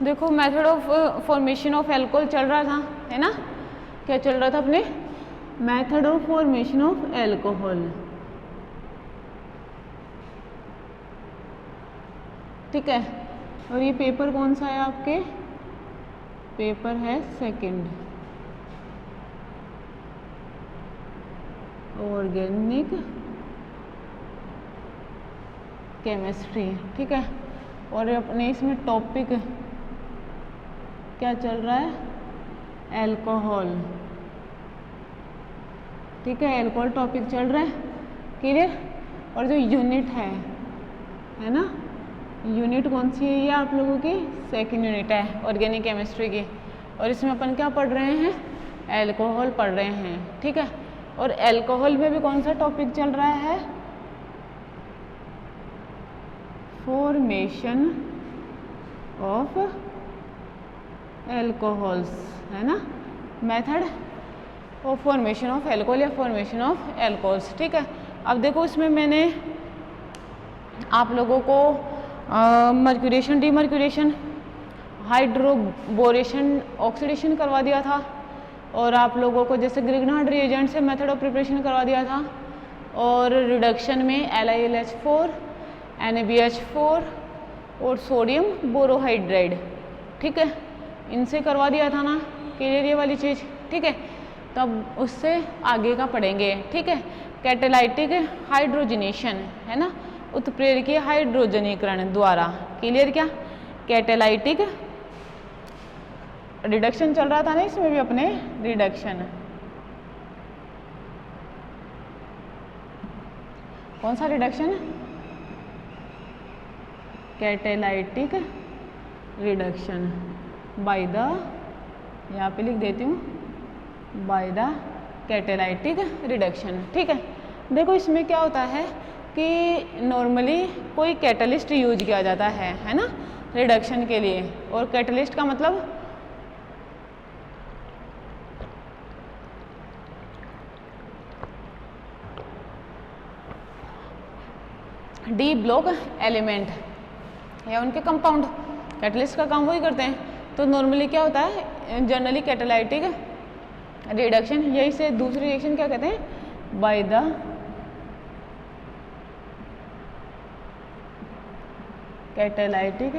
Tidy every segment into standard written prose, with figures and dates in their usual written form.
देखो method of formation of alcohol चल रहा था, है ना। क्या चल रहा था अपने? Method of formation of alcohol, ठीक है। और ये पेपर कौन सा है आपके? पेपर है सेकंड, ऑर्गेनिक केमिस्ट्री, ठीक है। और अपने इसमें टॉपिक क्या चल रहा है? एल्कोहल, ठीक है। एल्कोहल टॉपिक चल रहा है, क्लियर। और जो यूनिट है ना, यूनिट कौन सी है ये आप लोगों की? सेकंड यूनिट है ऑर्गेनिक केमिस्ट्री की। और इसमें अपन क्या पढ़ रहे हैं? एल्कोहल पढ़ रहे हैं, ठीक है। और एल्कोहल में भी कौन सा टॉपिक चल रहा है? फॉर्मेशन ऑफ एल्कोहल्स, है ना। Method of formation of alcohol या फॉर्मेशन ऑफ एल्कोहल्स, ठीक है। अब देखो इसमें मैंने आप लोगों को मर्क्यूरेशन, डीमर्क्यूरेशन, हाइड्रोबोरेशन, ऑक्सीडेशन करवा दिया था। और आप लोगों को जैसे ग्रिग्नार्ड रिएजेंट से मेथड ऑफ प्रिपरेशन करवा दिया था। और रिडक्शन में LiLH4, NaBH4 और सोडियम बोरोहाइड्राइड, ठीक है, इनसे करवा दिया था ना, क्लियर ये वाली चीज़, ठीक है। तब उससे आगे का पढ़ेंगे, ठीक है। कैटालाइटिक हाइड्रोजनेशन, है ना, उत्प्रेरकीय हाइड्रोजनीकरण द्वारा, क्लियर क्या? कैटालाइटिक रिडक्शन चल रहा था ना इसमें भी अपने, रिडक्शन, कौन सा reduction? Catalytic reduction by the, यहाँ पे लिख देती हूँ, बाय द कैटालाइटिक रिडक्शन, ठीक है। देखो इसमें क्या होता है कि नॉर्मली कोई कैटलिस्ट यूज किया जाता है ना, रिडक्शन के लिए। और कैटलिस्ट का मतलब डी ब्लॉक एलिमेंट या उनके कंपाउंड, कैटलिस्ट का काम वही करते हैं। तो नॉर्मली क्या होता है, जनरली कैटालाइटिक रिडक्शन, यही से दूसरी रिएक्शन क्या कहते हैं? बाय द कैटालाइटिक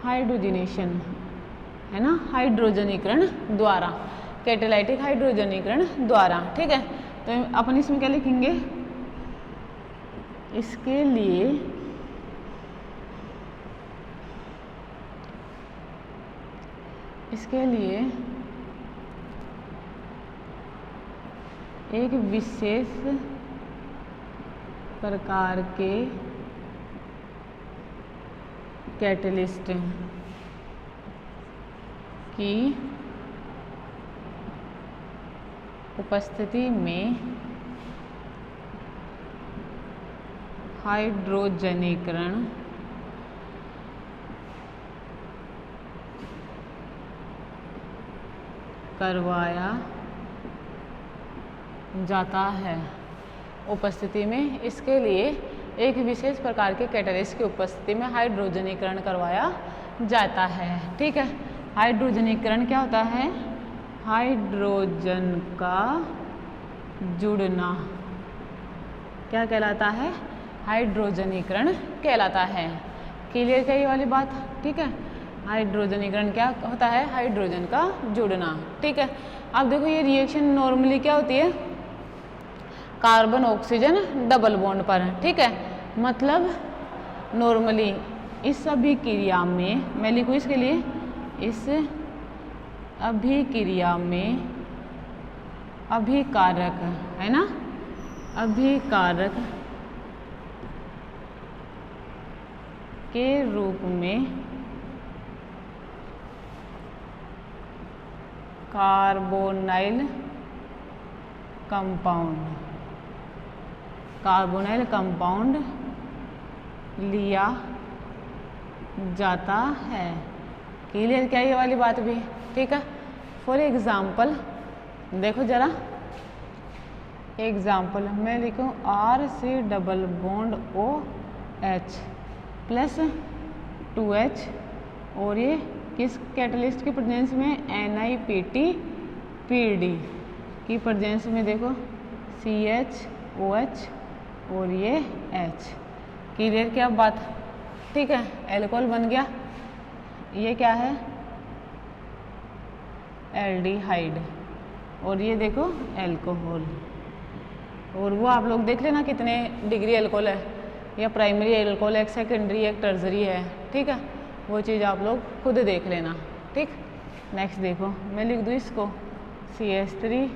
हाइड्रोजनेशन, है ना, हाइड्रोजनीकरण द्वारा, कैटालाइटिक हाइड्रोजनीकरण द्वारा, ठीक है। तो अपन इसमें क्या लिखेंगे? इसके लिए एक विशेष प्रकार के कैटलिस्ट की उपस्थिति में हाइड्रोजनीकरण करवाया जाता है। उपस्थिति में, इसके लिए एक विशेष प्रकार के कैटलिस्ट की उपस्थिति में हाइड्रोजनीकरण करवाया जाता है, ठीक है। हाइड्रोजनीकरण क्या होता है? हाइड्रोजन का जुड़ना क्या कहलाता है? हाइड्रोजनीकरण कहलाता है, क्लियर क्या ये वाली बात, ठीक है। हाइड्रोजनीकरण क्या होता है? हाइड्रोजन का जुड़ना, ठीक है। अब देखो ये रिएक्शन नॉर्मली क्या होती है? कार्बन ऑक्सीजन डबल बॉन्ड पर, ठीक है। मतलब नॉर्मली इस अभिक्रिया में, मैं लिखूँ इसके लिए, इस अभिक्रिया में अभिकारक, है ना, अभिकारक के रूप में कार्बोनाइल कंपाउंड लिया जाता है, क्लियर क्या ये वाली बात भी, ठीक है। फॉर एग्जाम्पल देखो जरा, एग्जाम्पल मैं लिखूँ RC double bond OH plus 2H, और ये किस कैटलिस्ट की प्रेजेंस में, NiPT-PD की प्रेजेंस में देखो CHOH और ये H। क्लियर क्या बात? ठीक है, एल्कोहल बन गया। ये क्या है, एल्डिहाइड, और ये देखो एल्कोहल। और वो आप लोग देख लेना कितने डिग्री एल्कोहल है, या प्राइमरी एल्कोहल है, सेकेंडरी है, टर्जरी है। ठीक है, वो चीज़ आप लोग खुद देख लेना। ठीक, नेक्स्ट देखो, मैं लिख दूँ इसको CH3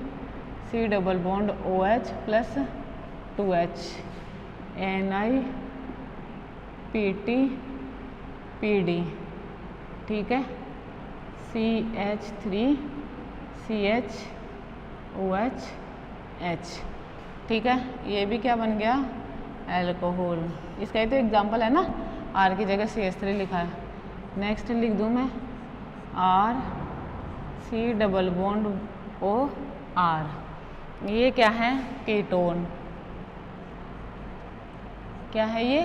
C double bond OH plus 2H NiPT-PD। ठीक है, CH3 CHOH H। ठीक है, ये भी क्या बन गया, एल्कोहल। इसका ही तो एग्जाम्पल है ना, R की जगह CH3 लिखा है। नेक्स्ट लिख दूँ मैं R C double bond OR। ये क्या है, कीटोन। क्या है ये,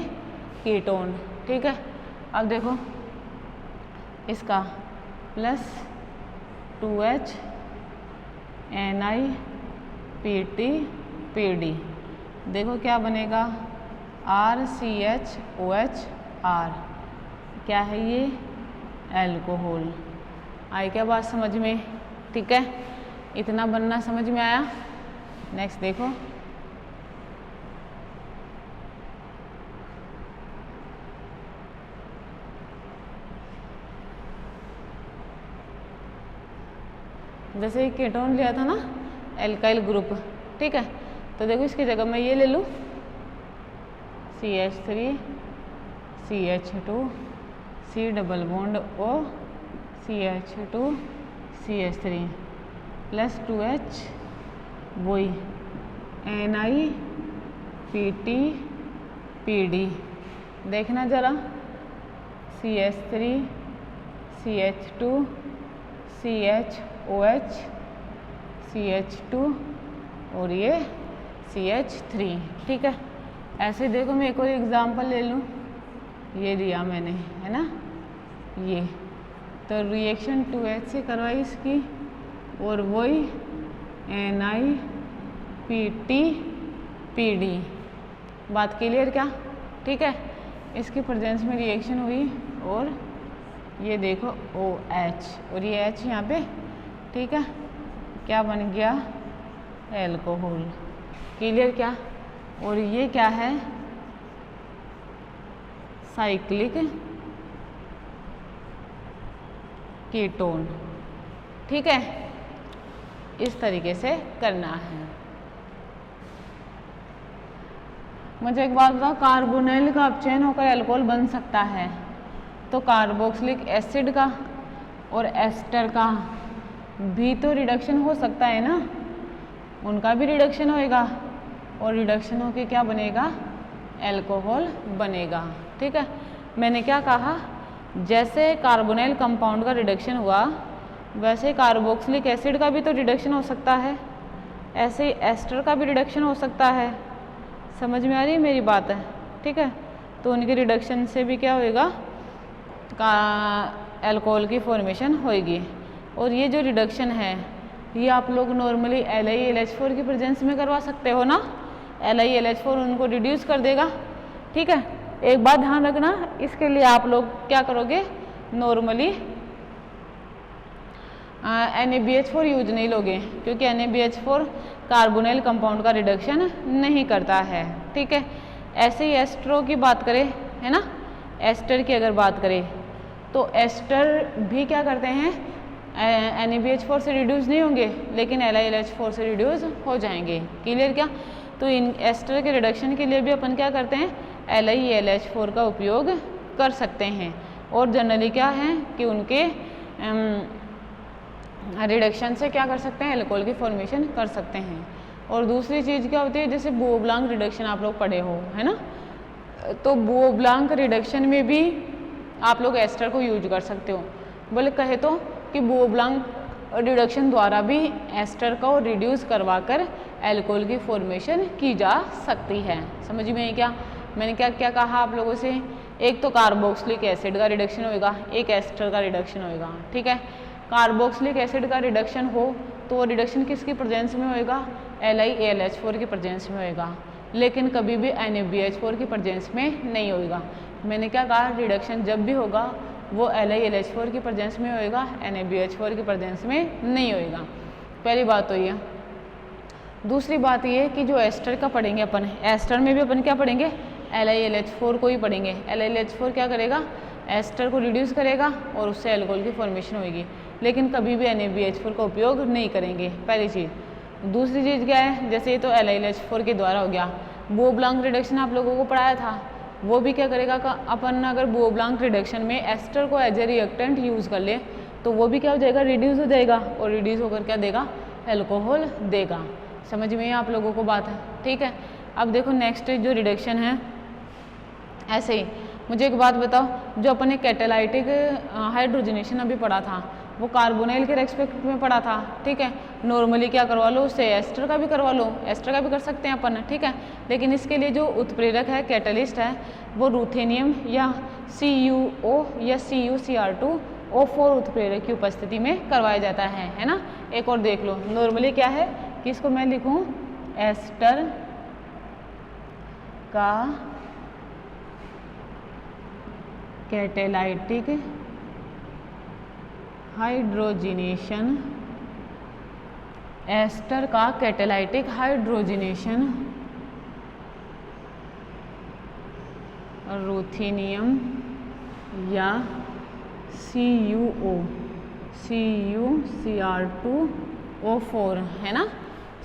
कीटोन। ठीक है, अब देखो इसका प्लस 2H NiPT-PD। देखो क्या बनेगा, RCHOH R। क्या है ये, एल्कोहल। आई क्या बात समझ में? ठीक है, इतना बनना समझ में आया। नेक्स्ट देखो, जैसे कीटोन लिया था ना, एल्काइल ग्रुप। ठीक है, तो देखो इसकी जगह मैं ये ले लूँ CH3 CH2 C double bond O CH2 CH3 plus 2H वही NiPT-PD। देखना ज़रा, CH3 CH2 CHOH CH2 और ये CH3। ठीक है, ऐसे देखो मैं एक और एग्जांपल ले लूँ, ये दिया मैंने, है ना, ये तो रिएक्शन 2H से करवाई इसकी, और वही NiPT-PD। बात क्लियर क्या? ठीक है, इसकी प्रेजेंस में रिएक्शन हुई, और ये देखो OH और ये H यहाँ पे। ठीक है, क्या बन गया, एल्कोहल। क्लियर क्या? और ये क्या है, साइक्लिक कीटोन। ठीक है, इस तरीके से करना है। मुझे एक बात बताओ, कार्बोनिल का अपचयन होकर एल्कोहल बन सकता है, तो कार्बोक्सिलिक एसिड का और एस्टर का भी तो रिडक्शन हो सकता है ना, उनका भी रिडक्शन होएगा, और रिडक्शन होके क्या बनेगा, एल्कोहल बनेगा। ठीक है, मैंने क्या कहा, जैसे कार्बोनिल कंपाउंड का रिडक्शन हुआ, वैसे कार्बोक्सिलिक एसिड का भी तो रिडक्शन हो सकता है, ऐसे ही एस्टर का भी रिडक्शन हो सकता है। समझ में आ रही है मेरी बात है? ठीक है, तो उनके रिडक्शन से भी क्या होएगा, एल्कोहल की फॉर्मेशन होएगी। और ये जो रिडक्शन है, ये आप लोग नॉर्मली LiLH4 की प्रेजेंस में करवा सकते हो ना, LiLH4 उनको रिड्यूस कर देगा। ठीक है, एक बात ध्यान रखना, इसके लिए आप लोग क्या करोगे, नॉर्मली NaBH4 यूज नहीं लोगे, क्योंकि NaBH4 कार्बोनिल कंपाउंड का रिडक्शन नहीं करता है। ठीक है, ऐसे ही एस्टरों की बात करें, है ना, एस्टर की अगर बात करें, तो एस्टर भी क्या करते हैं, NaBH4 से रिड्यूस नहीं होंगे, लेकिन LiLH4 से रिड्यूस हो जाएंगे। क्लियर क्या? तो इन एस्टर के रिडक्शन के लिए भी अपन क्या करते हैं, LiLH4 का उपयोग कर सकते हैं। और जनरली क्या है कि उनके रिडक्शन से क्या कर सकते हैं, एल्कोहल की फॉर्मेशन कर सकते हैं। और दूसरी चीज़ क्या होती है, जैसे बोब्लांक रिडक्शन आप लोग पढ़े हो, है ना, तो बोब्लांक रिडक्शन में भी आप लोग एस्टर को यूज कर सकते हो। बोले कहे तो कि बोब्लांक रिडक्शन द्वारा भी एस्टर को रिड्यूस करवाकर एल्कोहल की फॉर्मेशन की जा सकती है। समझ में क्या? मैंने क्या क्या कहा आप लोगों से एक तो कार्बोक्सिलिक एसिड का रिडक्शन होएगा, एक एस्टर का रिडक्शन होएगा। ठीक है, कार्बोक्सिलिक एसिड का रिडक्शन हो तो वो रिडक्शन किसकी प्रेजेंस में होएगा, LiAlH4 की प्रेजेंस में होएगा, लेकिन कभी भी NaBH4 की प्रेजेंस में नहीं होएगा। मैंने क्या कहा, रिडक्शन जब भी होगा वो LiAlH4 की प्रेजेंस में होएगा, NaBH4 की प्रेजेंस में नहीं होएगा। पहली बात तो ये। दूसरी बात ये कि जो एस्टर का पढ़ेंगे अपन, एस्टर में भी अपन क्या पढ़ेंगे, LiLH4 को ही पढ़ेंगे। LiLH4 क्या करेगा, एस्टर को रिड्यूस करेगा और उससे अल्कोहल की फॉर्मेशन होगी, लेकिन कभी भी NaBH4 का उपयोग नहीं करेंगे, पहली चीज़। दूसरी चीज़ क्या है, जैसे ये तो LiLH4 के द्वारा हो गया। बोब्लांक रिडक्शन आप लोगों को पढ़ाया था, वो भी क्या करेगा, अपन अगर बोब्लांक रिडक्शन में एस्टर को एज ए रिएक्टेंट यूज़ कर ले तो वो भी क्या हो जाएगा, रिड्यूस हो जाएगा, और रिड्यूस होकर क्या देगा, अल्कोहल देगा। समझ में आप लोगों को बात है। ठीक है, अब देखो नेक्स्ट जो रिडक्शन है, ऐसे ही मुझे एक बात बताओ, जो अपने कैटालाइटिक हाइड्रोजनेशन अभी पढ़ा था वो कार्बोनाइल के रेस्पेक्ट में पढ़ा था। ठीक है, नॉर्मली क्या करवा लो उससे, एस्टर का भी करवा लो, एस्टर का भी कर सकते हैं अपन। ठीक है, लेकिन इसके लिए जो उत्प्रेरक है, कैटलिस्ट है, वो रूथेनियम या CuO या CuCr2O4 उत्प्रेरक की उपस्थिति में करवाया जाता है ना। एक और देख लो, नॉर्मली क्या है कि इसको मैं लिखूं, एस्टर का कैटालाइटिक हाइड्रोजिनेशन, एस्टर का कैटालाइटिक हाइड्रोजिनेशन रूथेनियम या CuCr2O4 है ना,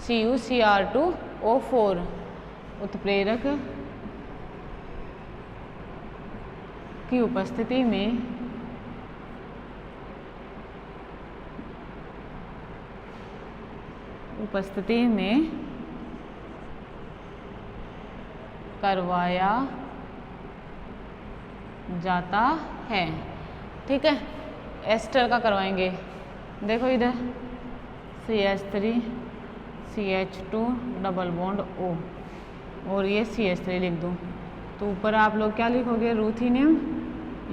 CuCr2O4 उत्प्रेरक की उपस्थिति में करवाया जाता है। ठीक है, एस्टर का करवाएंगे। देखो इधर CH3 CH2 double bond O और ये CH3 लिख दूँ तो ऊपर आप लोग क्या लिखोगे, रूथेनियम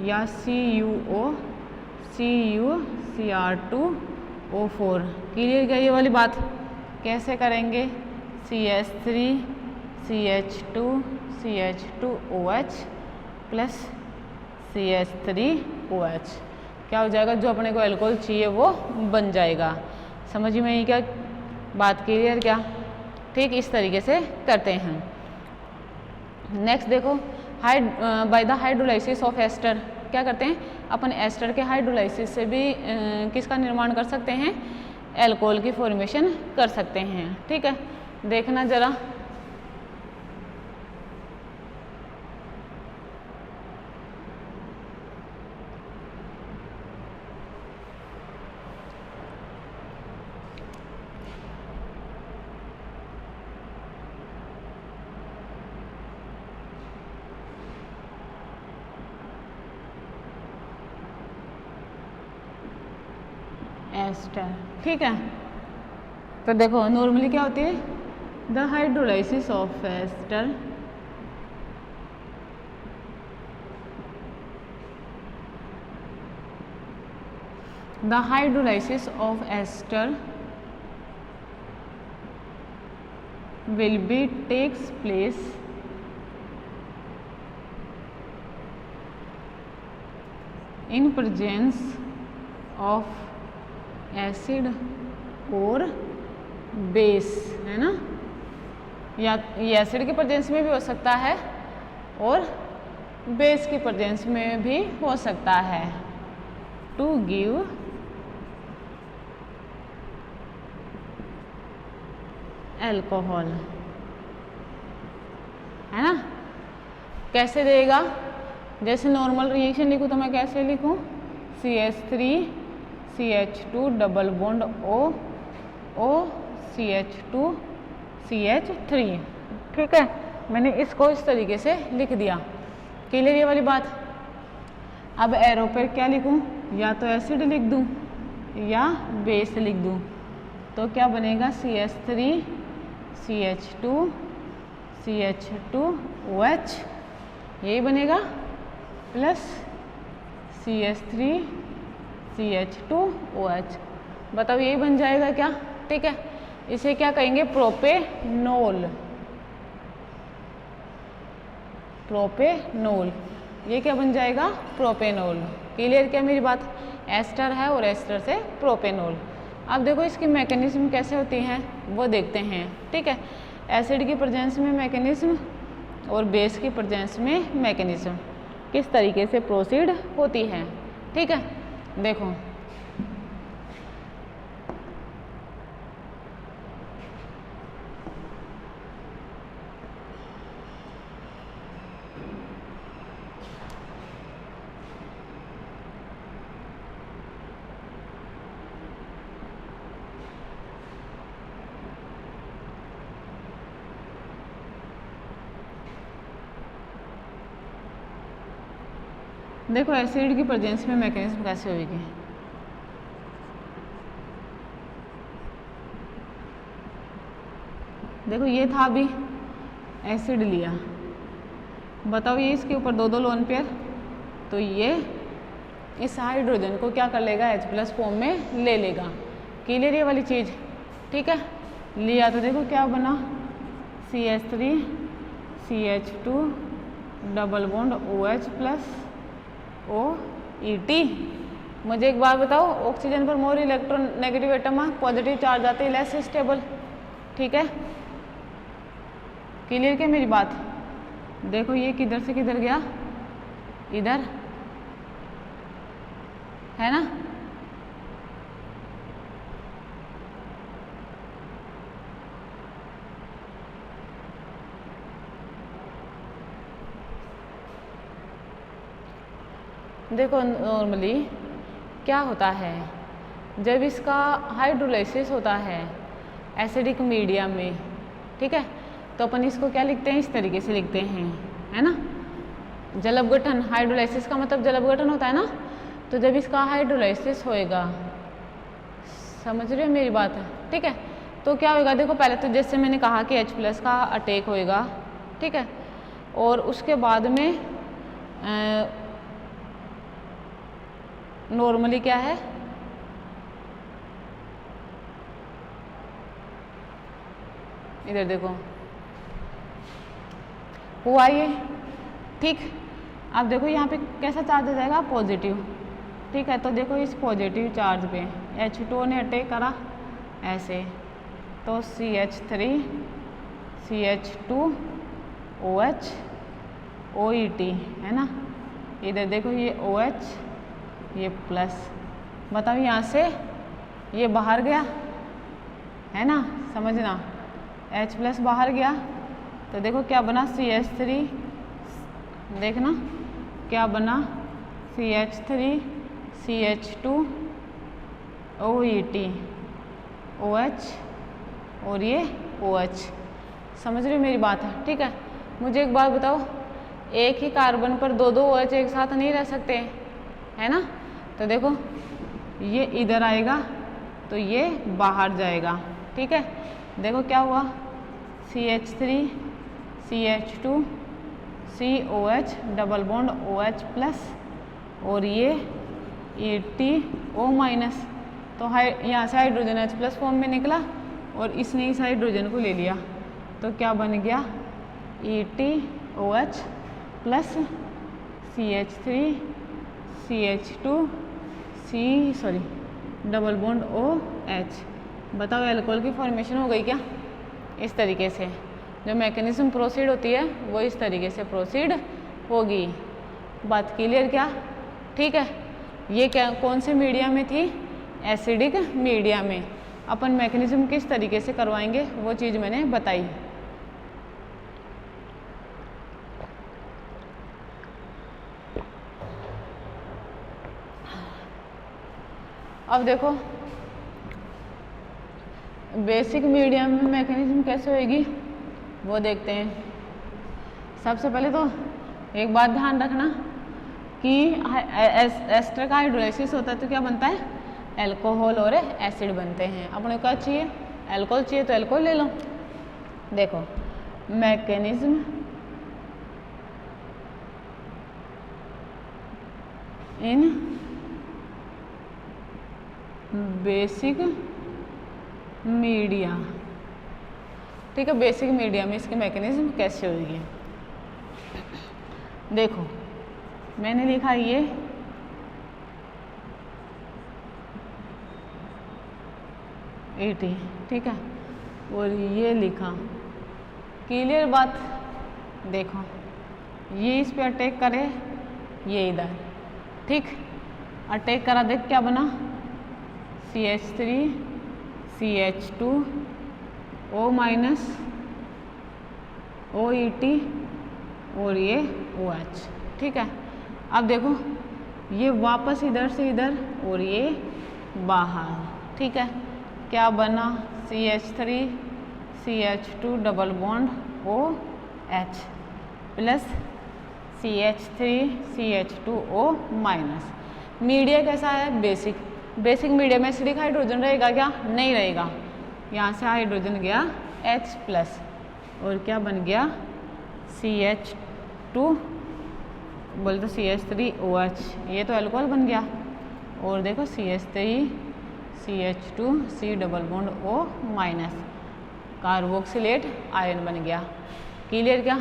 या CuCr2O4। क्लियर क्या ये वाली बात, कैसे करेंगे, CH3 CH2 CH2OH plus CH3OH क्या हो जाएगा, जो अपने को अल्कोहल चाहिए वो बन जाएगा। समझ में आई क्या बात, क्लियर क्या। ठीक, इस तरीके से करते हैं। नेक्स्ट देखो, by the hydrolysis of ester क्या करते हैं अपन, एस्टर के हाइड्रोलाइसिस से भी किसका निर्माण कर सकते हैं, अल्कोहल की फॉर्मेशन कर सकते हैं। ठीक है, देखना जरा, एस्टर। ठीक है, तो देखो नॉर्मली क्या होती है, the hydrolysis of ester will be takes place in presence of acid और बेस, है ना, या ये एसिड की प्रेजेंस में भी हो सकता है और बेस की प्रेजेंस में भी हो सकता है, टू गिव अल्कोहल, है ना। कैसे देगा, जैसे नॉर्मल रिएक्शन लिखूँ तो मैं कैसे लिखूँ, CH3 CH2 double bond O CH2 CH3। ठीक है, मैंने इसको इस तरीके से लिख दिया। क्लियर ये वाली बात। अब एरो पर क्या लिखूं, या तो एसिड लिख दूं या बेस लिख दूं, तो क्या बनेगा CH3 CH2 CH2OH, यही बनेगा। Plus CH3CH2OH। बताओ यही बन जाएगा क्या? ठीक है, इसे क्या कहेंगे? प्रोपेनोल। प्रोपेनोल, ये क्या बन जाएगा? प्रोपेनोल। क्लियर क्या मेरी बात? एस्टर है और एस्टर से प्रोपेनोल। अब देखो इसकी मैकेनिज्म कैसे होती हैं वो देखते हैं। ठीक है, एसिड की प्रेजेंस में मैकेनिज्म और बेस की प्रेजेंस में मैकेनिज्म किस तरीके से प्रोसीड होती है। ठीक है, देखो देखो एसिड की प्रेजेंस में मैकेनिज्म कैसे होगी। देखो ये था अभी एसिड लिया, बताओ ये इसके ऊपर दो लोन पेयर, तो ये इस हाइड्रोजन को क्या कर लेगा? H+ फॉर्म में ले लेगा। क्लियर ये वाली चीज़? ठीक है, लिया तो देखो क्या बना? CH3CH2 double bond OH plus OET। मुझे एक बात बताओ, ऑक्सीजन पर मोर इलेक्ट्रॉन नेगेटिव एटम है, पॉजिटिव चार्ज आते हैं, लेस स्टेबल। ठीक है, क्लियर क्या मेरी बात? देखो ये किधर से किधर गया? इधर है ना। देखो नॉर्मली क्या होता है, जब इसका हाइड्रोलाइसिस होता है एसिडिक मीडियम में, ठीक है, तो अपन इसको क्या लिखते हैं? इस तरीके से लिखते हैं, है ना। जल अपघटन, हाइड्रोलाइसिस का मतलब जल अपघटन होता है ना। तो जब इसका हाइड्रोलाइसिस होएगा, समझ रहे हो मेरी बात? ठीक है, तो क्या होगा? देखो पहले तो जैसे मैंने कहा कि H+ का अटैक होएगा, ठीक है, और उसके बाद में नॉर्मली क्या है? इधर देखो हुआ ये, ठीक। अब देखो यहाँ पे कैसा चार्ज आ जाएगा? पॉजिटिव। ठीक है, तो देखो इस पॉजिटिव चार्ज पे H2 ने अटैक करा ऐसे, तो CH3CH2OH OET है ना। इधर देखो ये OH, ये प्लस। बताओ यहाँ से ये बाहर गया है ना, समझना, H+ बाहर गया तो देखो क्या बना? CH3, देखना क्या बना? CH3CH2 OET OH और ये OH। समझ रहे हो मेरी बात है? ठीक है, मुझे एक बात बताओ, एक ही कार्बन पर दो OH एक साथ नहीं रह सकते, है ना। तो देखो ये इधर आएगा तो ये बाहर जाएगा। ठीक है, देखो क्या हुआ? CH3CH2 COH double bond OH plus और ये ETO-, तो यहाँ से हाइड्रोजन H+ फॉर्म में निकला और इसने इस हाइड्रोजन को ले लिया, तो क्या बन गया? ETOH plus CH3CH2 double bond OH। बताओ एल्कोहल की फॉर्मेशन हो गई क्या? इस तरीके से जो मैकेनिज्म प्रोसीड होती है वो इस तरीके से प्रोसीड होगी। बात क्लियर क्या? ठीक है, ये क्या कौन से मीडिया में थी? एसिडिक मीडिया में। अपन मैकेनिज्म किस तरीके से करवाएंगे वो चीज़ मैंने बताई। अब देखो बेसिक मीडियम में मैकेनिज्म कैसे होएगी वो देखते हैं। सबसे पहले तो एक बात ध्यान रखना कि एस्टर का हाइड्रोलाइसिस होता है तो क्या बनता है? अल्कोहल और एसिड बनते हैं। अपने को क्या चाहिए? अल्कोहल चाहिए तो अल्कोहल ले लो। देखो, मैकेनिज्म इन बेसिक मीडिया। ठीक है, बेसिक मीडिया में इसके मैकेनिज्म कैसे होगी। देखो मैंने लिखा ये एटी, ठीक है, और ये लिखा, क्लियर बात। देखो ये इस पे अटैक करे, ये इधर, ठीक, अटैक करा, देख क्या बना, CH3 CH2 O minus OET और ये OH। ठीक है, अब देखो ये वापस इधर से इधर और ये बाहर। ठीक है, क्या बना, CH3 CH2 double bond OH plus CH3 CH2O minus. Media कैसा है, बेसिक। बेसिक मीडिया में एसिडिक हाइड्रोजन रहेगा क्या, नहीं रहेगा। यहाँ से हाइड्रोजन गया H प्लस और क्या बन गया, CH2 बोल तो CH3OH, ये तो अल्कोहल बन गया। और देखो CH3 CH2 C double bond O minus, carboxylate ion बन गया। क्लियर क्या,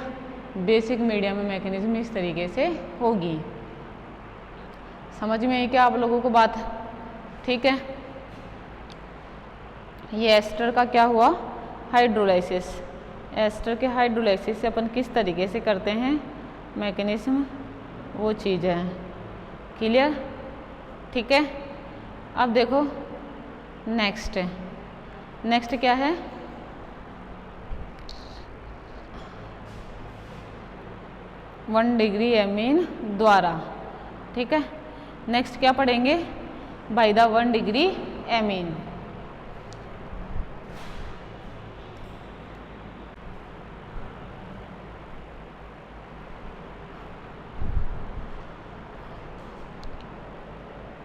बेसिक मीडिया में मैकेनिज्म इस तरीके से होगी। समझ में आई क्या आप लोगों को बात। ठीक है, ये एस्टर का क्या हुआ, हाइड्रोलाइसिस। एस्टर के हाइड्रोलाइसिस से अपन किस तरीके से करते हैं मैकेनिज्म, वो चीज़ है। क्लियर, ठीक है। अब देखो नेक्स्ट, नेक्स्ट क्या है, 1 डिग्री एमीन द्वारा। ठीक है, नेक्स्ट क्या पढ़ेंगे, बाय द 1 डिग्री एमीन।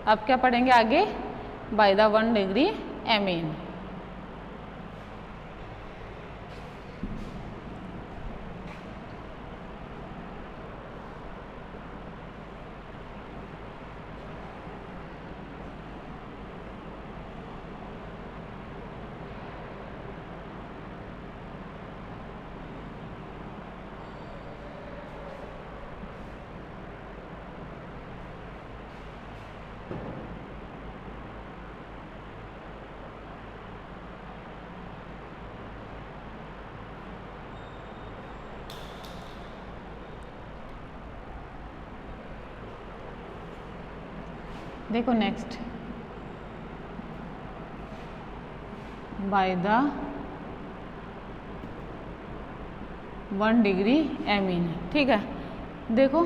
अब क्या पढ़ेंगे आगे, बाय द 1 डिग्री एमीन। देखो next, by the 1 degree amine. ठीक है, देखो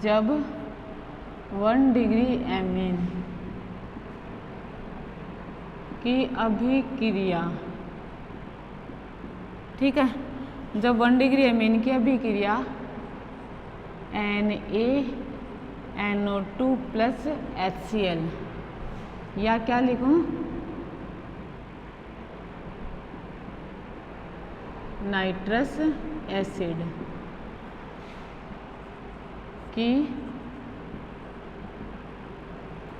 जब 1 डिग्री एमीन की अभिक्रिया, ठीक है, जब 1 डिग्री एमीन की अभिक्रिया NaNO2 प्लस HCl, या क्या लिखूं, नाइट्रस एसिड की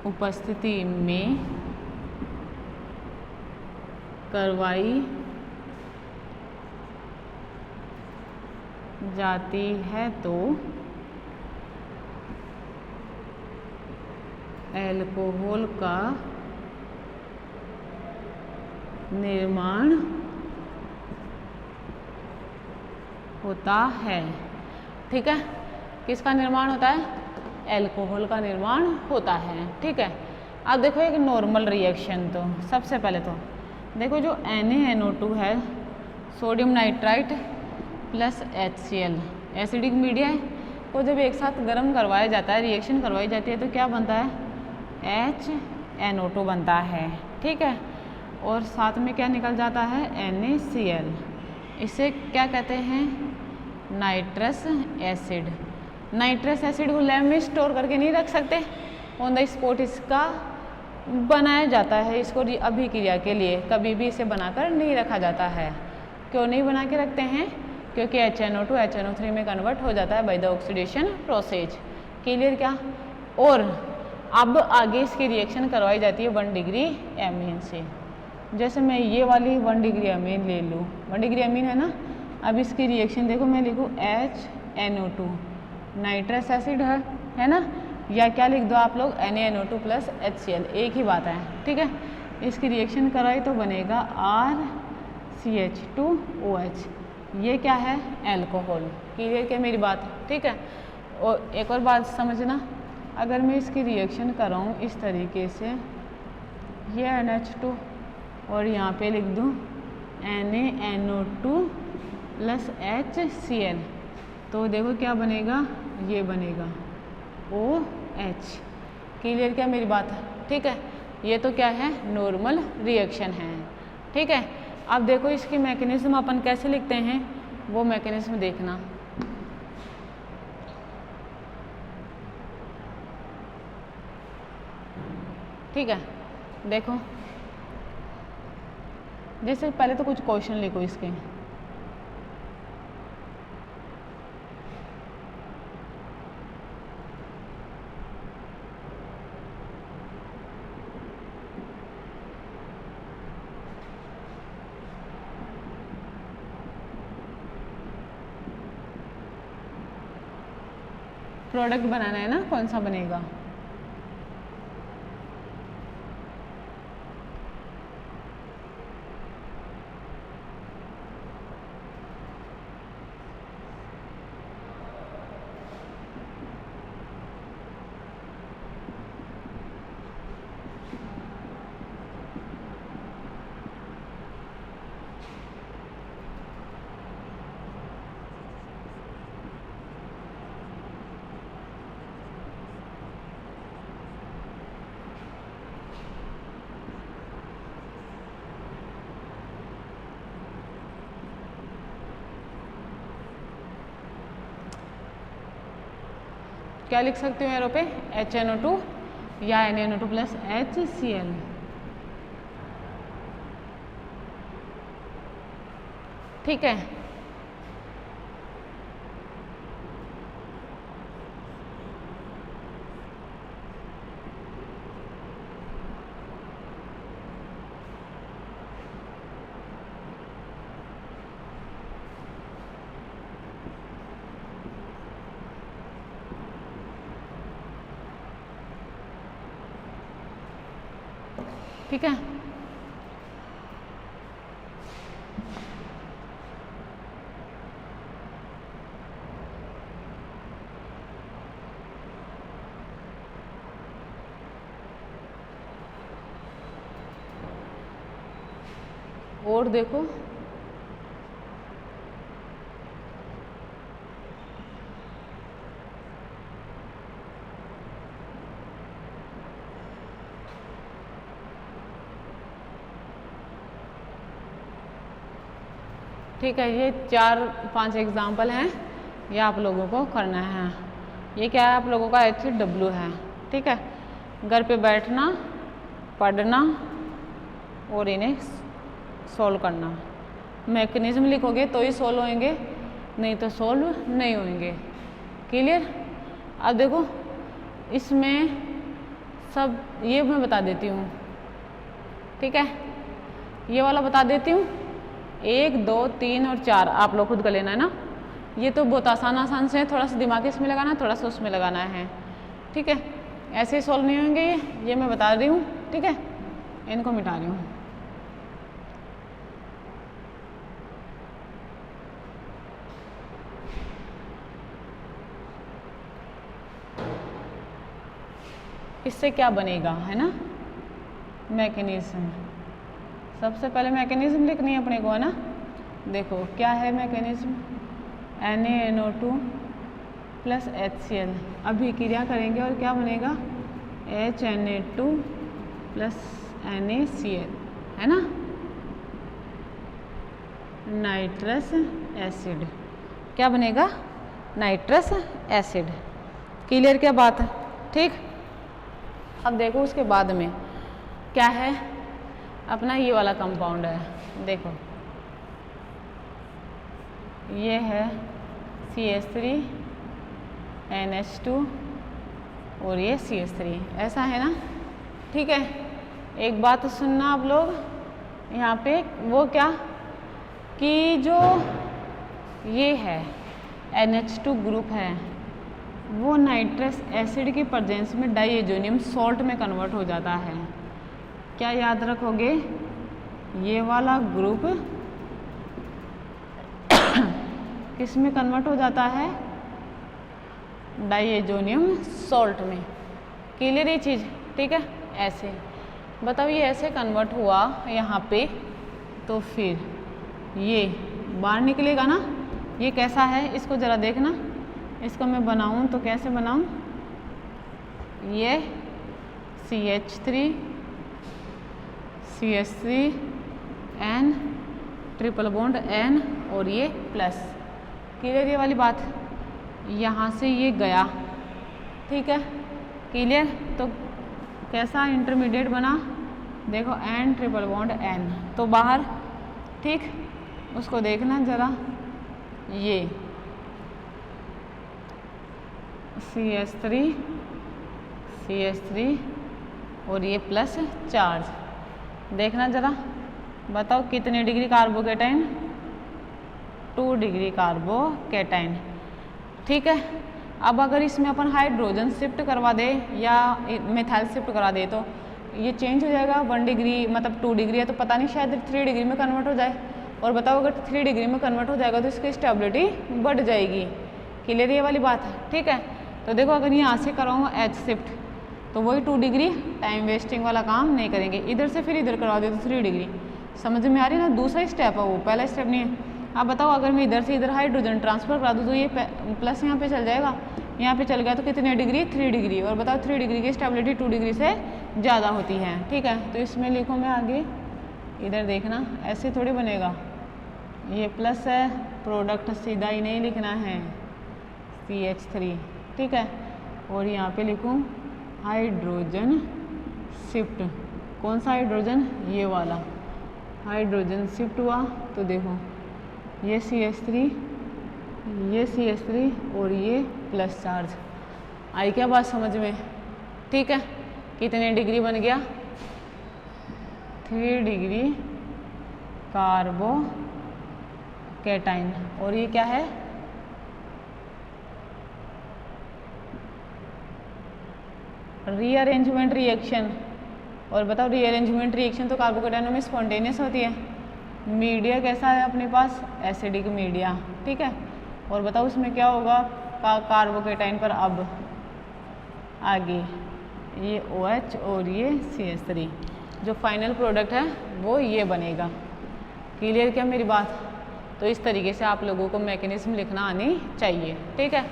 उपस्थिति में करवाई जाती है तो अल्कोहल का निर्माण होता है। ठीक है, किसका निर्माण होता है, अल्कोहल का निर्माण होता है। ठीक है, अब देखो एक नॉर्मल रिएक्शन, तो सबसे पहले तो देखो जो NaNO2 है, sodium nitrite plus HCl, acidic media को जब एक साथ गर्म करवाया जाता है, रिएक्शन करवाई जाती है, तो क्या बनता है, HNO2 बनता है। ठीक है, और साथ में क्या निकल जाता है, NaCl। इसे क्या कहते हैं, नाइट्रस एसिड। नाइट्रस एसिड को लैब में स्टोर करके नहीं रख सकते, ऑन द स्पॉट इसका बनाया जाता है। इसको अभिक्रिया के लिए कभी भी इसे बनाकर नहीं रखा जाता है। क्यों नहीं बना के रखते हैं, क्योंकि HNO2 HNO3 में कन्वर्ट हो जाता है by the oxidation process. Clear क्या, और अब आगे इसकी रिएक्शन करवाई जाती है 1 डिग्री एमीन से। जैसे मैं ये वाली 1 डिग्री एमीन ले लूँ, 1 डिग्री एमीन है ना। अब इसकी रिएक्शन देखो, मैं लिखूँ HNO2, नाइट्रस एसिड है ना, या क्या लिख दो आप लोग NaNO2 प्लस HCl, एक ही बात है, ठीक है। इसकी रिएक्शन कराई तो बनेगा RCH2OH, ये क्या है, एल्कोहल। क्लियर क्या मेरी बात, ठीक है। और एक और बात समझना, अगर मैं इसकी रिएक्शन कराऊँ इस तरीके से, ये NH2 और यहाँ पे लिख दूँ NaNO2 प्लस HCl, तो देखो क्या बनेगा, ये बनेगा OH। क्लियर क्या मेरी बात है, ठीक है। ये तो क्या है, नॉर्मल रिएक्शन है, ठीक है। अब देखो इसकी मैकेनिज्म अपन कैसे लिखते हैं, वो मैकेनिज्म देखना। ठीक है, देखो जैसे पहले तो कुछ क्वेश्चन लिखो इसके। प्रोडक्ट बनाना है ना, कौन सा बनेगा, क्या लिख सकती हूँ एरो पे, HNO2 या NaNO2 प्लस HCl। ठीक है, ठीक है। और देखो ठीक है, ये 4-5 एग्जाम्पल हैं, ये आप लोगों को करना है। ये क्या है, आप लोगों का HW है, ठीक है। घर पे बैठना, पढ़ना और इन्हें सॉल्व करना। मैकेनिज्म लिखोगे तो ही सॉल्व होंगे, नहीं तो सॉल्व नहीं होंगे। क्लियर। अब देखो इसमें सब ये मैं बता देती हूँ, ठीक है। ये वाला बता देती हूँ, 1, 2, 3 और 4 आप लोग खुद कर लेना है ना। ये तो बहुत आसान से है, थोड़ा सा दिमाग इसमें लगाना है, थोड़ा सा उसमें लगाना है, ठीक है। ऐसे ही सॉल्व नहीं होंगे ये मैं बता रही हूँ, ठीक है। इनको मिटा रही हूँ। इससे क्या बनेगा, है ना, मैकेनिज्म। सबसे पहले मैकेनिज्म लिखनी है अपने को, है ना। देखो क्या है मैकेनिज्म, NaNO2 प्लस HCl। अभी क्रिया करेंगे और क्या बनेगा, HNA2 प्लस NaCl, है ना, नाइट्रस एसिड। क्या बनेगा, नाइट्रस एसिड। क्लियर क्या बात है, ठीक। अब देखो उसके बाद में क्या है, अपना ये वाला कंपाउंड है, देखो ये है CH3NH2 और ये CH3, ऐसा है ना। ठीक है, एक बात सुनना आप लोग, यहाँ पे वो क्या कि जो ये है NH2 ग्रुप है वो नाइट्रस एसिड की प्रेजेंस में डाइएजोनियम सॉल्ट में कन्वर्ट हो जाता है। क्या याद रखोगे, ये वाला ग्रुप किस में कन्वर्ट हो जाता है, डाइएजोनियम सॉल्ट में। क्लियर ये चीज़, ठीक है। ऐसे बताओ, ये ऐसे कन्वर्ट हुआ यहाँ पे, तो फिर ये बाहर निकलेगा ना। ये कैसा है, इसको ज़रा देखना, इसको मैं बनाऊँ तो कैसे बनाऊँ, ये CH3 CH3 N triple bond N और ये प्लस। क्लियर ये वाली बात, यहाँ से ये गया, ठीक है। क्लियर, तो कैसा इंटरमीडिएट बना, देखो N ट्रिपल बॉन्ड N, तो बाहर, ठीक। उसको देखना ज़रा, ये CH3 और ये प्लस चार्ज, देखना ज़रा, बताओ कितने डिग्री कार्बोकेटाइन, 2 डिग्री कार्बोकेटाइन, ठीक है। अब अगर इसमें अपन हाइड्रोजन शिफ्ट करवा दे या मिथाइल शिफ्ट करा दे तो ये चेंज हो जाएगा 1 डिग्री, मतलब 2 डिग्री है तो पता नहीं शायद 3 डिग्री में कन्वर्ट हो जाए। और बताओ अगर 3 डिग्री में कन्वर्ट हो जाएगा तो इसकी स्टेबिलिटी बढ़ जाएगी। क्लियर ये वाली बात है, ठीक है। तो देखो अगर यहाँ से कराऊँ H शिफ्ट तो वही 2 डिग्री, टाइम वेस्टिंग वाला काम नहीं करेंगे। इधर से फिर इधर करवा दे तो 3 डिग्री, समझ में आ रही है ना। दूसरा स्टेप है वो, पहला स्टेप नहीं है। अब बताओ अगर मैं इधर से इधर हाइड्रोजन ट्रांसफर करा दूँ तो ये प्लस यहाँ पे चल जाएगा, यहाँ पे चल गया तो कितने डिग्री, 3 डिग्री। और बताओ 3 डिग्री की स्टेबिलिटी 2 डिग्री से ज़्यादा होती है, ठीक है। तो इसमें लिखूँ मैं आगे, इधर देखना, ऐसे थोड़ी बनेगा, ये प्लस है, प्रोडक्ट सीधा ही नहीं लिखना है, CH3, ठीक है। और यहाँ पे लिखूँ हाइड्रोजन शिफ्ट, कौन सा हाइड्रोजन, ये वाला हाइड्रोजन शिफ्ट हुआ तो देखो ये CH3 और ये प्लस चार्ज। आई क्या बात समझ में, ठीक है। कितने डिग्री बन गया, 3 डिग्री कार्बोकेटाइन। और ये क्या है, रीअरेंजमेंट रिएक्शन। और बताओ रीअरेंजमेंट रिएक्शन तो कार्बोकेटाइनों में स्पॉन्टेनियस होती है। मीडिया कैसा है अपने पास, एसिडिक मीडिया, ठीक है। और बताओ उसमें क्या होगा, कार्बोकेटाइन पर अब आगे ये OH और ये CH3, जो फाइनल प्रोडक्ट है वो ये बनेगा। क्लियर क्या मेरी बात। तो इस तरीके से आप लोगों को मैकेनिज्म लिखना आनी चाहिए, ठीक है।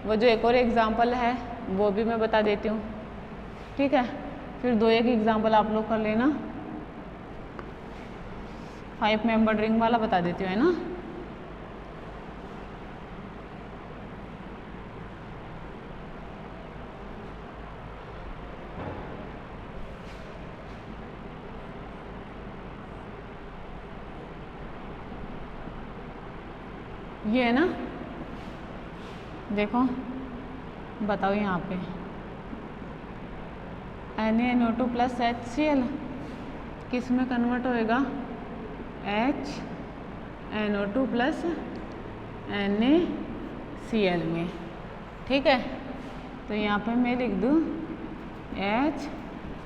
वो जो एक और एग्जांपल है वो भी मैं बता देती हूँ, ठीक है। फिर 2-1 एग्जांपल आप लोग कर लेना। 5 मेंबर रिंग वाला बता देती हूँ, है ना। ये है ना, देखो बताओ यहाँ पे NaNO2 प्लस HCl किस में कन्वर्ट होएगा, HNO2 प्लस NaCl में, ठीक है। तो यहाँ पे मैं लिख दूँ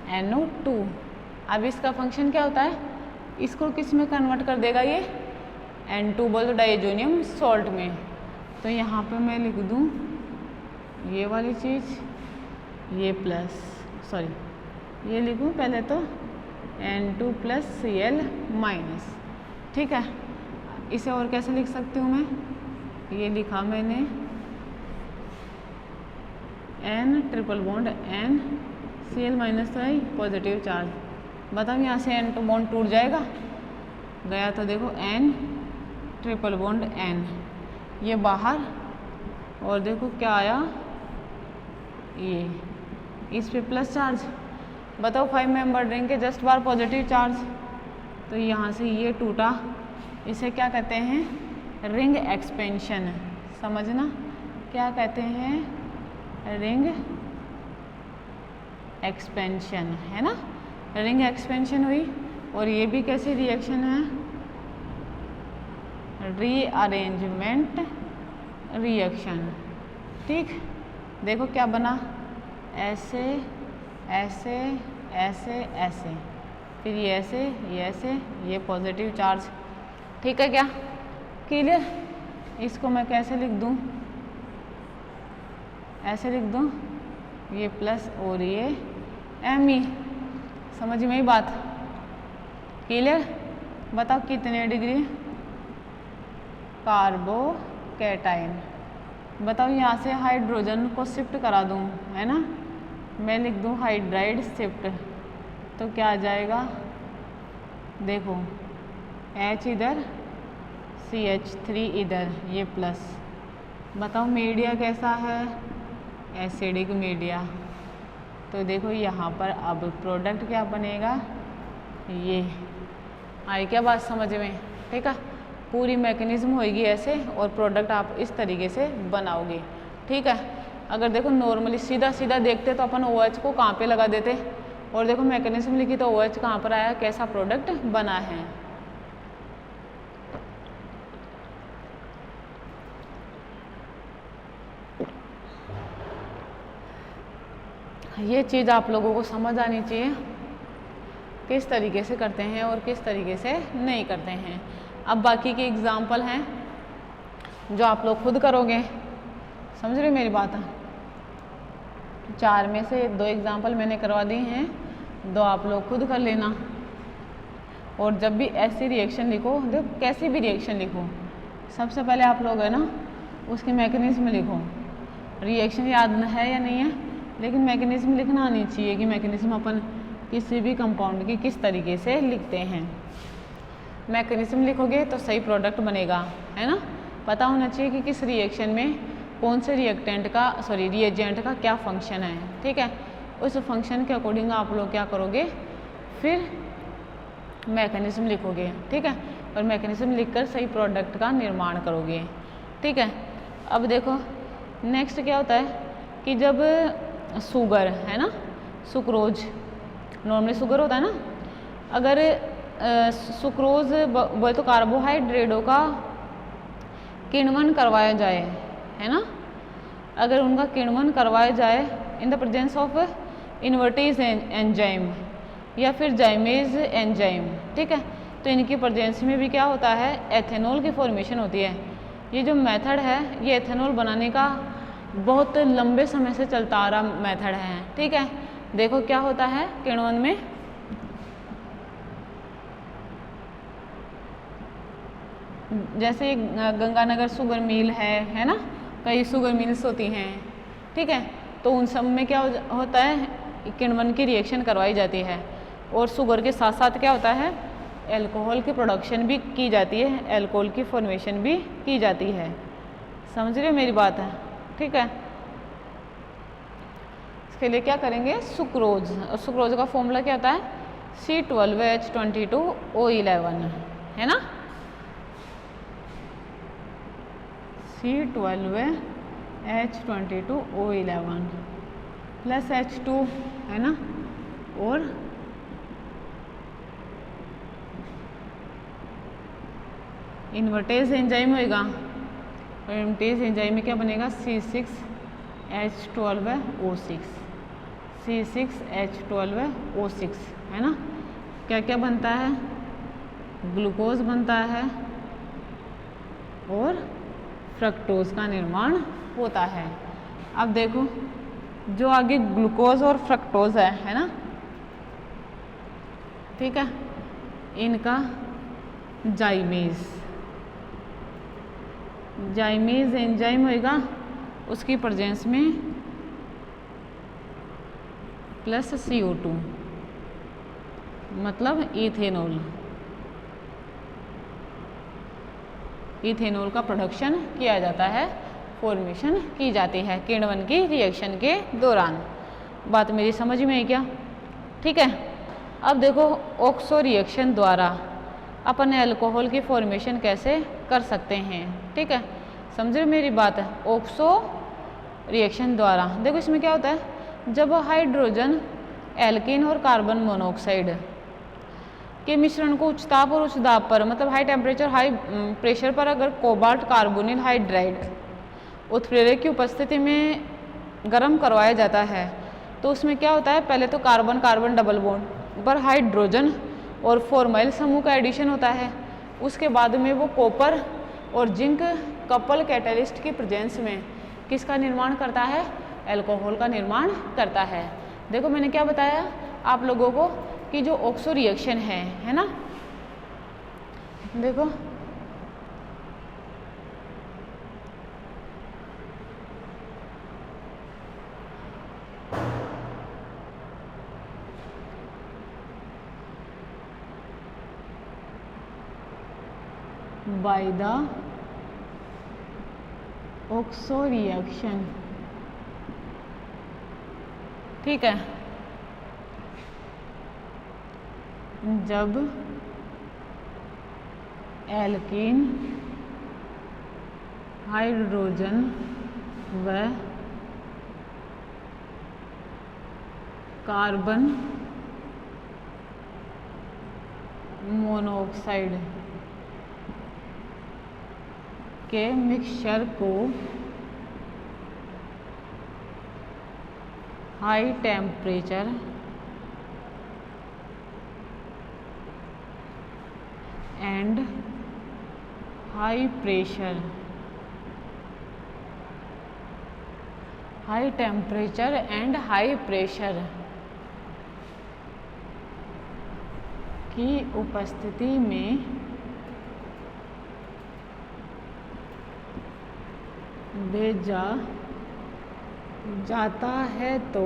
HNO2। अब इसका फंक्शन क्या होता है, इसको किस में कन्वर्ट कर देगा, ये N2 बोल तो डाइएजोनियम सॉल्ट में। तो यहाँ पे मैं लिख दूँ ये वाली चीज़, ये प्लस, सॉरी ये लिखूँ पहले तो N2 प्लस Cl माइनस, ठीक है। इसे और कैसे लिख सकती हूँ मैं, ये लिखा मैंने N triple bond N Cl minus तो है पॉजिटिव चार्ज। बताओ यहाँ से N2 बॉन्ड टूट जाएगा, गया तो देखो N ट्रिपल बॉन्ड N, ये बाहर, और देखो क्या आया, ये इस पे प्लस चार्ज। बताओ 5 मेंबर रिंग के जस्ट बार पॉजिटिव चार्ज, तो यहाँ से ये टूटा, इसे क्या कहते हैं, रिंग एक्सपेंशन। समझना क्या कहते हैं, रिंग एक्सपेंशन, है ना, रिंग एक्सपेंशन हुई। और ये भी कैसी रिएक्शन है, रीअरेंजमेंट रिएक्शन। ठीक, देखो क्या बना, ऐसे ऐसे ऐसे ऐसे, फिर ये ऐसे, ये पॉजिटिव चार्ज। ठीक है क्या, क्लियर। इसको मैं कैसे लिख दूँ, ऐसे लिख दूँ, ये प्लस और ये Me। समझ में ही बात, क्लियर। बताओ कितने डिग्री, कार्बोकैटायन। बताओ यहाँ से हाइड्रोजन को शिफ्ट करा दूँ, है ना, मैं लिख दूँ हाइड्राइड शिफ्ट, तो क्या आ जाएगा, देखो H इधर, CH3 इधर, ये प्लस। बताओ मीडिया कैसा है, एसिडिक मीडिया। तो देखो यहाँ पर अब प्रोडक्ट क्या बनेगा, ये आई क्या बात समझ में। ठीक है, पूरी मैकेनिज्म होगी ऐसे और प्रोडक्ट आप इस तरीके से बनाओगे। ठीक है, अगर देखो नॉर्मली सीधा सीधा देखते तो अपन OH को कहाँ पे लगा देते, और देखो मैकेनिज्म लिखी तो OH कहाँ पर आया, कैसा प्रोडक्ट बना है। ये चीज़ आप लोगों को समझ आनी चाहिए, किस तरीके से करते हैं और किस तरीके से नहीं करते हैं। अब बाकी के एग्जाम्पल हैं जो आप लोग खुद करोगे, समझ रहे मेरी बात। 4 में से 2 एग्जाम्पल मैंने करवा दिए हैं, 2 आप लोग खुद कर लेना। और जब भी ऐसी रिएक्शन लिखो, देखो कैसी भी रिएक्शन लिखो, सबसे पहले आप लोग है ना उसकी मैकेनिज्म लिखो। रिएक्शन याद है या नहीं है, लेकिन मैकेनिज्म लिखना आनी चाहिए कि मैकेनिज्म अपन किसी भी कंपाउंड की किस तरीके से लिखते हैं। मैकेनिज्म लिखोगे तो सही प्रोडक्ट बनेगा, है ना। पता होना चाहिए कि किस रिएक्शन में कौन से रिएजेंट का क्या फंक्शन है। ठीक है, उस फंक्शन के अकॉर्डिंग आप लोग क्या करोगे, फिर मैकेनिज्म लिखोगे। ठीक है, और मैकेनिज्म लिखकर सही प्रोडक्ट का निर्माण करोगे। ठीक है, अब देखो नेक्स्ट क्या होता है कि जब शुगर है ना, सुक्रोज, नॉर्मली शुगर होता है ना, अगर सुक्रोज बोले तो कार्बोहाइड्रेटों का किण्वन करवाया जाए, है ना, अगर उनका किण्वन करवाया जाए in the presence of invertase enzyme या फिर जाइमेज एंजाइम। ठीक है, तो इनकी प्रेजेंस में भी क्या होता है, एथेनॉल की फॉर्मेशन होती है। ये जो मेथड है ये एथेनॉल बनाने का बहुत लंबे समय से चलता आ रहा मेथड है। ठीक है, देखो क्या होता है किण्वन में, जैसे गंगानगर शुगर मिल है ना, कई शुगर मिल्स होती हैं। ठीक है, तो उन सब में क्या होता है, किण्वन की रिएक्शन करवाई जाती है, और शुगर के साथ साथ क्या होता है, अल्कोहल की प्रोडक्शन भी की जाती है, अल्कोहल की फॉर्मेशन भी की जाती है। समझ रहे हो मेरी बात है। ठीक है, इसके लिए क्या करेंगे, सुक्रोज, और सुक्रोज का फॉर्मूला क्या होता है, C12H22O11, है ना, C12H22O11 प्लस H2, है ना, और इन्वर्टेज एंजाइम होएगा, और इन्वर्टेज एंजाइम में क्या बनेगा, C6H12O6, C6H12O6, है ना। क्या क्या बनता है, ग्लूकोज बनता है और फ्रक्टोज का निर्माण होता है। अब देखो जो आगे ग्लूकोज और फ्रक्टोज है ना, ठीक है, इनका जाइमेज एंजाइम होएगा, उसकी प्रेजेंस में प्लस CO2 मतलब इथेनॉल का प्रोडक्शन किया जाता है, फॉर्मेशन की जाती है किण्वन की रिएक्शन के दौरान। बात मेरी समझ में है क्या। ठीक है, अब देखो ऑक्सो रिएक्शन द्वारा अपन अल्कोहल की फॉर्मेशन कैसे कर सकते हैं। ठीक है, समझे मेरी बात है। ऑक्सो रिएक्शन द्वारा देखो इसमें क्या होता है, जब हाइड्रोजन एल्कीन और कार्बन मोनोऑक्साइड के मिश्रण को उच्च ताप और उच्च दाब पर, मतलब हाई टेम्परेचर हाई प्रेशर पर अगर कोबाल्ट कार्बोनिल हाइड्राइड उत्प्रेरक की उपस्थिति में गर्म करवाया जाता है तो उसमें क्या होता है, पहले तो कार्बन कार्बन डबल बॉन्ड पर हाइड्रोजन और फॉर्माइल समूह का एडिशन होता है। उसके बाद में वो कॉपर और जिंक कपल कैटलिस्ट की प्रेजेंस में किसका निर्माण करता है, एल्कोहल का निर्माण करता है। देखो मैंने क्या बताया आप लोगों को कि जो ऑक्सो रिएक्शन है ना, देखो बाय द ऑक्सो रिएक्शन, ठीक है, जब एल्कीन हाइड्रोजन व कार्बन मोनोऑक्साइड के मिक्सचर को high temperature and high pressure, high temperature and high pressure की उपस्थिति में भेजा जाता है तो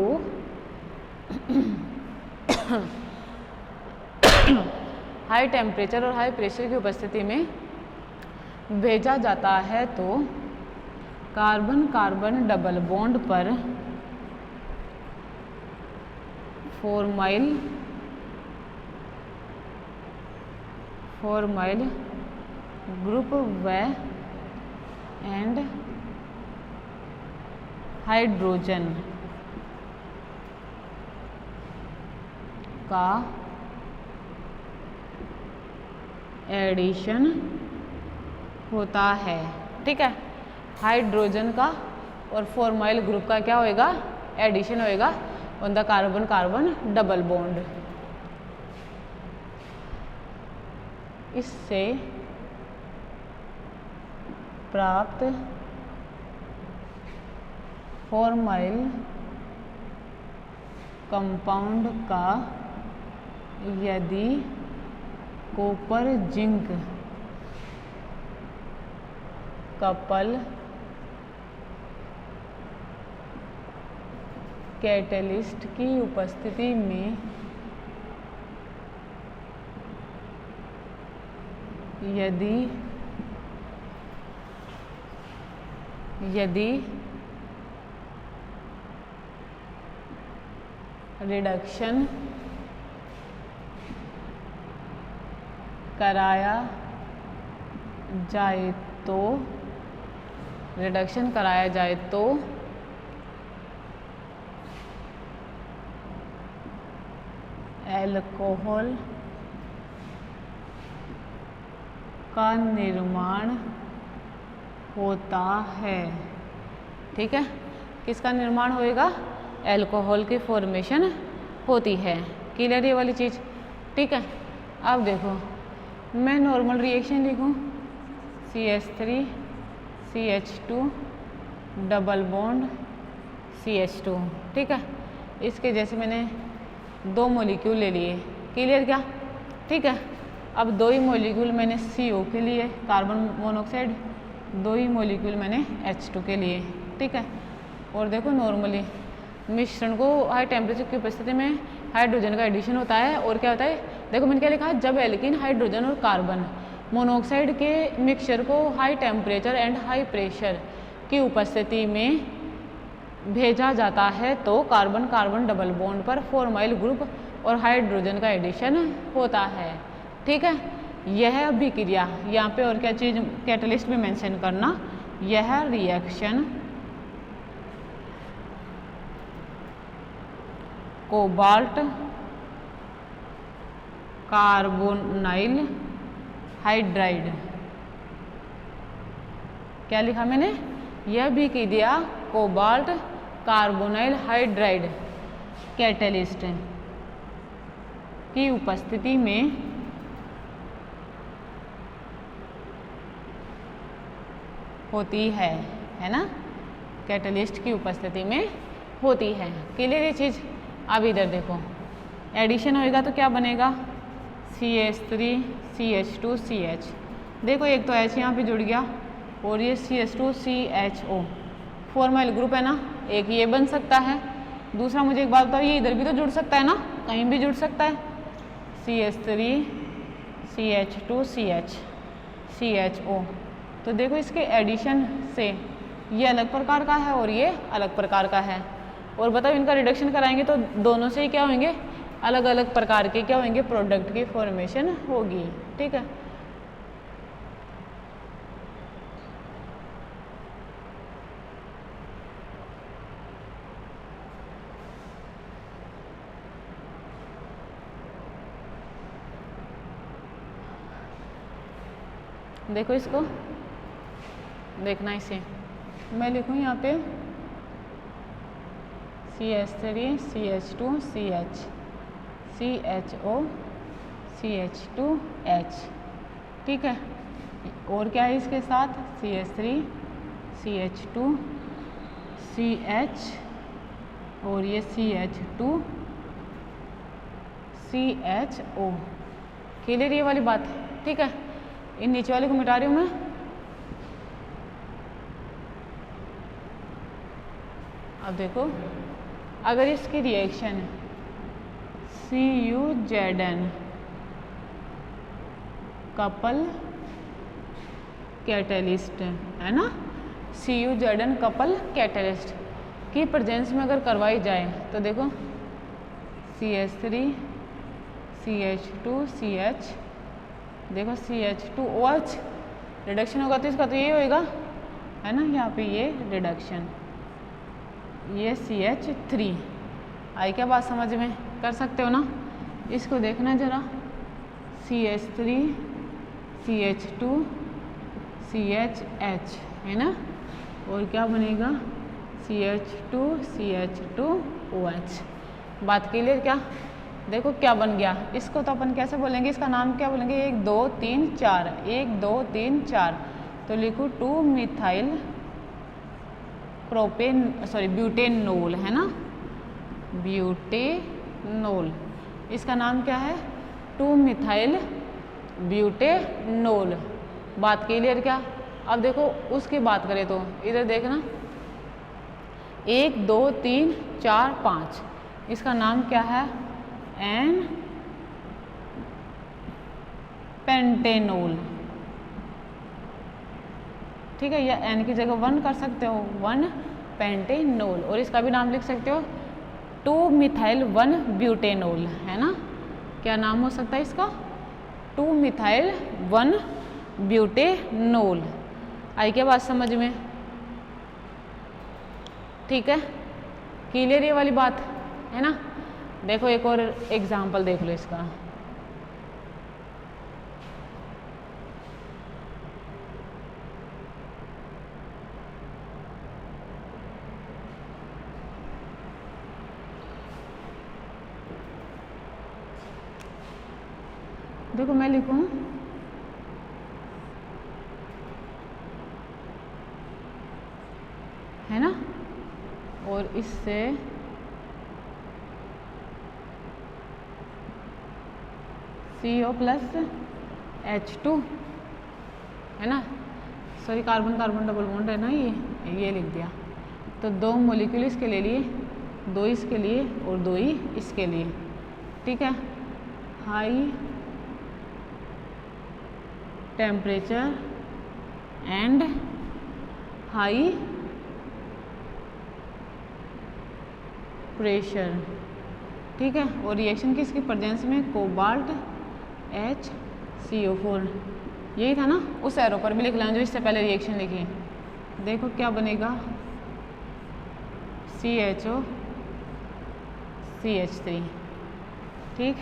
हाई टेम्परेचर और हाई प्रेशर की उपस्थिति में भेजा जाता है तो कार्बन कार्बन डबल बॉन्ड पर फॉर्माइल ग्रुप व एंड हाइड्रोजन का एडिशन होता है, ठीक है। हाइड्रोजन का और फॉर्माइल ग्रुप का क्या होएगा, एडिशन होएगा on the carbon carbon double bond. इससे प्राप्त फॉर्माइल कंपाउंड का यदि कॉपर जिंक कपल कैटलिस्ट की उपस्थिति में यदि रिडक्शन कराया जाए तो अल्कोहल का निर्माण होता है, ठीक है। किसका निर्माण होएगा, अल्कोहल की फॉर्मेशन होती है। क्लियर ये वाली चीज़, ठीक है। अब देखो मैं नॉर्मल रिएक्शन लिखूं, CH3 CH2 double bond CH2, ठीक है। इसके जैसे मैंने 2 मॉलिक्यूल ले लिए, क्लियर क्या, ठीक है। अब 2 ही मॉलिक्यूल मैंने CO के लिए कार्बन मोनोऑक्साइड, 2 ही मॉलिक्यूल मैंने H2 के लिए, ठीक है। और देखो नॉर्मली मिश्रण को हाई टेम्परेचर की उपस्थिति में हाइड्रोजन का एडिशन होता है। और क्या होता है, देखो मैंने क्या लिखा है, जब एल्कीन हाइड्रोजन और कार्बन मोनोऑक्साइड के मिक्सचर को high temperature and high pressure की उपस्थिति में भेजा जाता है तो कार्बन कार्बन डबल बॉन्ड पर फॉर्माइल ग्रुप और हाइड्रोजन का एडिशन होता है, ठीक है। यह अभिक्रिया, यहाँ पे और क्या चीज़ कैटलिस्ट भी मेंशन करना, यह रिएक्शन कोबाल्ट कार्बोनाइल हाइड्राइड। क्या लिखा मैंने? यह भी कह दिया कोबाल्ट कार्बोनाइल हाइड्राइड कैटलिस्ट की उपस्थिति में होती है ना, कैटलिस्ट की उपस्थिति में होती है। क्लियर ये चीज़? अब इधर देखो, एडिशन होएगा तो क्या बनेगा? CH3 CH2 CH। देखो एक तो H यहाँ पे जुड़ गया और ये CH2 CHO फॉर्मल ग्रुप है ना, एक ये बन सकता है। दूसरा मुझे एक बात बताओ, ये इधर भी तो जुड़ सकता है ना, कहीं भी जुड़ सकता है। CH3 CH2 CH CHO। तो देखो इसके एडिशन से ये अलग प्रकार का है और ये अलग प्रकार का है, और बताओ इनका रिडक्शन कराएंगे तो दोनों से ही क्या होंगे? अलग अलग प्रकार के क्या होंगे? प्रोडक्ट की फॉर्मेशन होगी। ठीक है, देखो इसको देखना, इसे मैं लिखूँ यहाँ पे CH3 CH2 CH CHO CH2H। ठीक है, और क्या है इसके साथ? CH3 CH2 CH और ये CH2 CHO। क्लियर ये वाली बात? ठीक है, इन नीचे वाले को मिटा रही हूँ मैं। अब देखो, अगर इसकी रिएक्शन CuZn कपल कैटलिस्ट है ना, CuZn कपल कैटलिस्ट की प्रेजेंस में अगर करवाई जाए तो देखो CH3 CH2 CH, देखो CH2OH रिडक्शन होगा तो इसका तो ये होएगा है ना, यहाँ पे ये रिडक्शन, ये CH3 आई। क्या बात समझ में? कर सकते हो ना? इसको देखना जरा, CH3 CH2 CHH है ना, और क्या बनेगा? CH2 CH2OH। बात क्लियर? क्या देखो क्या बन गया? इसको तो अपन कैसे बोलेंगे? इसका नाम क्या बोलेंगे? 1 2 3 4 1 2 3 4। तो लिखो 2 मिथाइल प्रोपेन ब्यूटेनोल है ना, ब्यूटेनोल। इसका नाम क्या है? 2 मिथाइल ब्यूटेनोल। बात क्लियर? क्या अब देखो उसकी बात करें तो इधर देखना, 1 2 3 4 5, इसका नाम क्या है? एन पेंटेनोल। ठीक है, या एन की जगह 1 कर सकते हो, 1 पेंटेनोल, और इसका भी नाम लिख सकते हो 2 मिथाइल 1 ब्यूटेनोल है ना। क्या नाम हो सकता है इसका? 2 मिथाइल 1 ब्यूटेनोल। आई क्या बात समझ में? ठीक है, क्लियर ये वाली बात है ना। देखो एक और एग्जाम्पल देख लो इसका। देखो मैं लिखूं है ना, और इससे CO प्लस H2 है ना, sorry carbon carbon double bond है ना, ये लिख दिया। तो 2 मॉलिक्यूल इसके ले लिए, 2 इसके लिए और 2 ही इसके लिए। ठीक है, high temperature and high pressure. ठीक है, और रिएक्शन किसकी प्रेजेंस में? Cobalt HCO4। यही था ना, उस एरो पर भी लिख लेना जो इससे पहले रिएक्शन लिखी। देखो क्या बनेगा? CHO CH3, ठीक।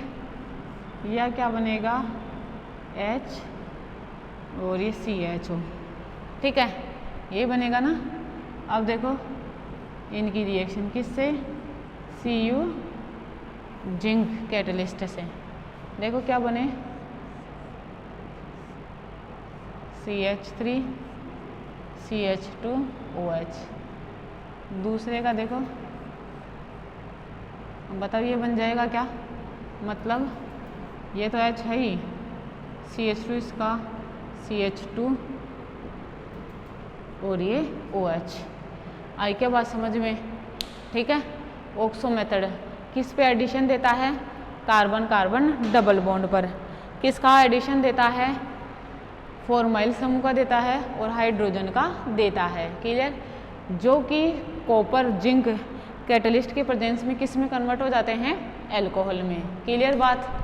या क्या बनेगा H और ये CHO, ठीक है, ये बनेगा ना। अब देखो इनकी रिएक्शन किससे, Cu जिंक कैटलिस्ट से, देखो क्या बने CH3 CH2OH। दूसरे का देखो, बताओ ये बन जाएगा क्या, मतलब ये तो H है ही, CH2 इसका CH2 और ये OH। आई क्या बात समझ में, ठीक है। ऑक्सो मेथड किस पे एडिशन देता है, कार्बन कार्बन डबल बॉन्ड पर। किसका एडिशन देता है, फॉर्माइल समूह का देता है और हाइड्रोजन का देता है, क्लियर। जो कि कॉपर जिंक कैटलिस्ट के प्रेजेंस में किस में कन्वर्ट हो जाते हैं, एल्कोहल में, क्लियर बात।